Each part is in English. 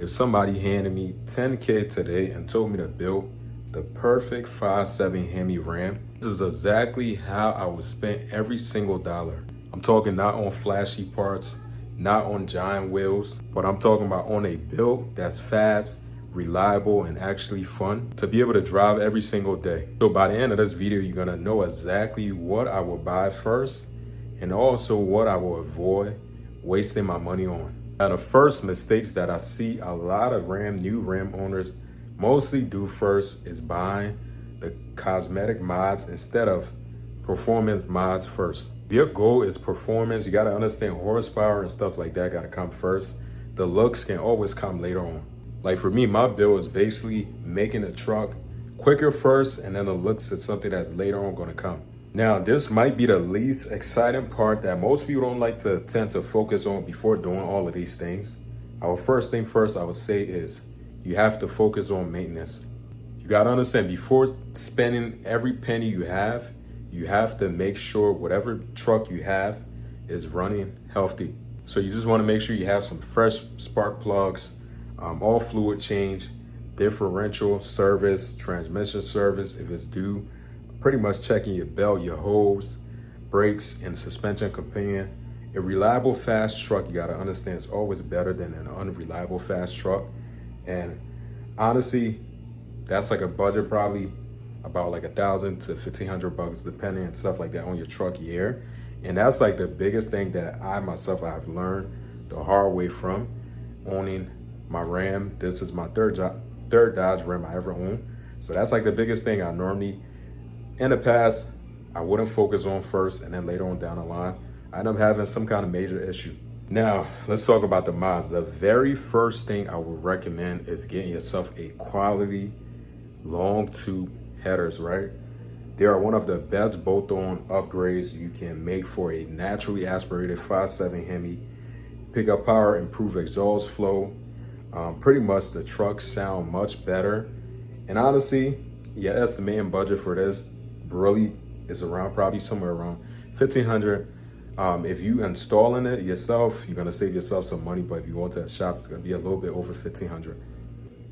if somebody handed me 10K today and told me to build the perfect 5.7 HEMI Ram, this is exactly how I would spend every single dollar. I'm talking not on flashy parts, not on giant wheels, but I'm talking about on a build that's fast, reliable, and actually fun to be able to drive every single day. So by the end of this video, you're gonna know exactly what I will buy first and also what I will avoid wasting my money on. Now, the first mistakes that I see a lot of new Ram owners mostly do first is buying the cosmetic mods instead of performance mods first. If your goal is performance, you gotta understand horsepower and stuff like that gotta come first. The looks can always come later on. Like for me, my build is basically making the truck quicker first, and then the looks is something that's later on gonna come. Now, this might be the least exciting part that most people don't like to tend to focus on before doing all of these things. Our first thing first, I would say is you have to focus on maintenance. You gotta understand, before spending every penny you have to make sure whatever truck you have is running healthy. So you just wanna make sure you have some fresh spark plugs, all fluid change, differential service, transmission service if it's due, pretty much checking your belt, your hose, brakes, and suspension companion. A reliable fast truck, you gotta understand, is always better than an unreliable fast truck. And honestly, that's like a budget probably about like $1,000 to $1,500 depending and stuff like that on your truck year. And that's like the biggest thing that I've learned the hard way from owning my Ram. This is my third Dodge Ram I ever owned. So that's like the biggest thing I normally, in the past, I wouldn't focus on first, and then later on down the line, I end up having some kind of major issue. Now, let's talk about the mods. The very first thing I would recommend is getting yourself a quality long tube headers, right? They are one of the best bolt-on upgrades you can make for a naturally aspirated 5.7 HEMI. Pick up power, improve exhaust flow. Pretty much the trucks sound much better. And honestly, your estimating budget for this really is around probably somewhere around $1,500. If you installing it yourself, you're gonna save yourself some money, but if you go to a shop, it's gonna be a little bit over $1,500.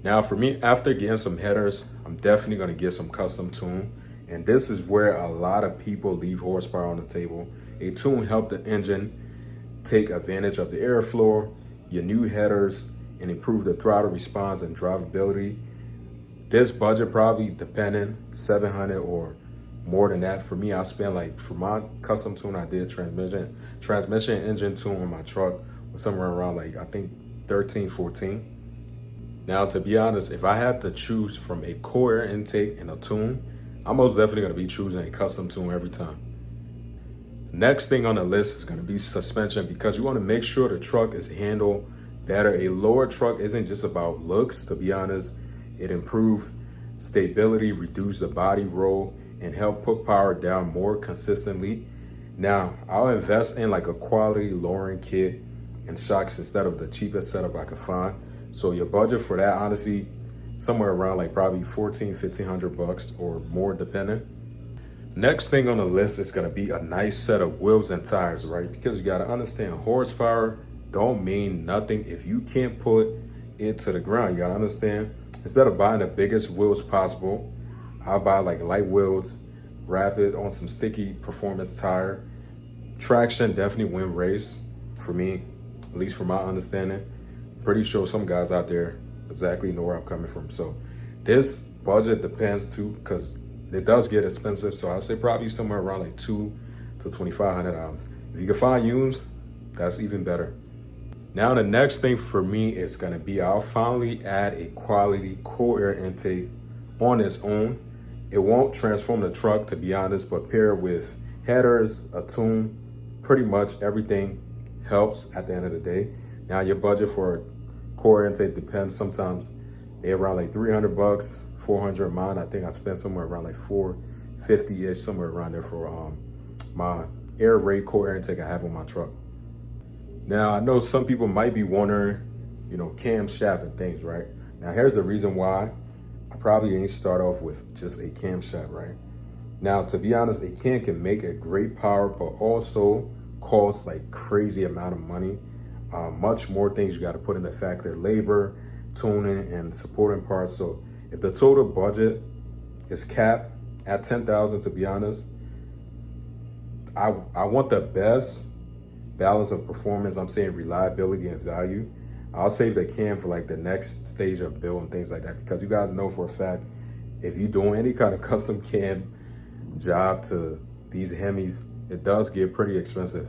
Now for me, after getting some headers, I'm definitely gonna get some custom tune. And this is where a lot of people leave horsepower on the table. A tune helps the engine take advantage of the airflow, your new headers, and improve the throttle response and drivability. This budget probably depending $700 or more than that. For me, I spent like, for my custom tune, I did transmission engine tune on my truck was somewhere around like, I think 13, 14. Now, to be honest, if I had to choose from a core air intake and a tune, I'm most definitely gonna be choosing a custom tune every time. Next thing on the list is gonna be suspension, because you wanna make sure the truck is handled better. A lower truck isn't just about looks, to be honest. It improves stability, reduce the body roll, and help put power down more consistently. Now, I'll invest in like a quality lowering kit and shocks instead of the cheapest setup I could find. So your budget for that, honestly, somewhere around like probably $1,400-$1,500 or more depending. Next thing on the list is gonna be a nice set of wheels and tires, right? Because you gotta understand, horsepower don't mean nothing if you can't put it to the ground. You gotta understand, instead of buying the biggest wheels possible, I'll buy like light wheels, wrap it on some sticky performance tire. Traction definitely win race for me, at least from my understanding. Pretty sure some guys out there exactly know where I'm coming from. So this budget depends too, because it does get expensive. So I'd say probably somewhere around like $200 to $2,500. If you can find used, that's even better. Now the next thing for me is gonna be, I'll finally add a quality core air intake on its own. It won't transform the truck, to be honest, but paired with headers, a tune, pretty much everything helps at the end of the day. Now your budget for core intake depends. Sometimes they're around like $300, $400. Mine, I think I spent somewhere around like $450-ish, somewhere around there for my air rate core air intake I have on my truck. Now I know some people might be wondering, you know, camshaft and things, right? Now here's the reason why I probably ain't start off with just a camshaft, right? Now, to be honest, a can make a great power, but also costs like crazy amount of money. Much more things you got to put in the factor: labor, tuning and supporting parts. So if the total budget is capped at 10,000, to be honest, I want the best balance of performance. I'm saying reliability and value. I'll save the cam for like the next stage of build and things like that, because you guys know for a fact, if you're doing any kind of custom cam job to these Hemis, it does get pretty expensive.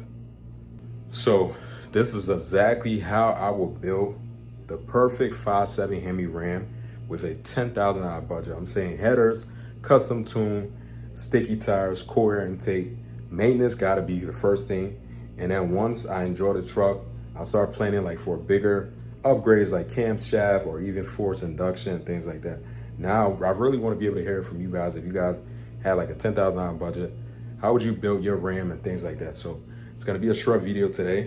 So this is exactly how I will build the perfect 5.7 HEMI Ram with a $10,000 budget. I'm saying headers, custom tune, sticky tires, core air intake. Maintenance gotta be the first thing. And then once I enjoy the truck, I'll start planning like for bigger upgrades like camshaft or even forced induction, things like that. Now, I really want to be able to hear it from you guys. If you guys had like a $10,000 budget, how would you build your Ram and things like that? So it's going to be a short video today.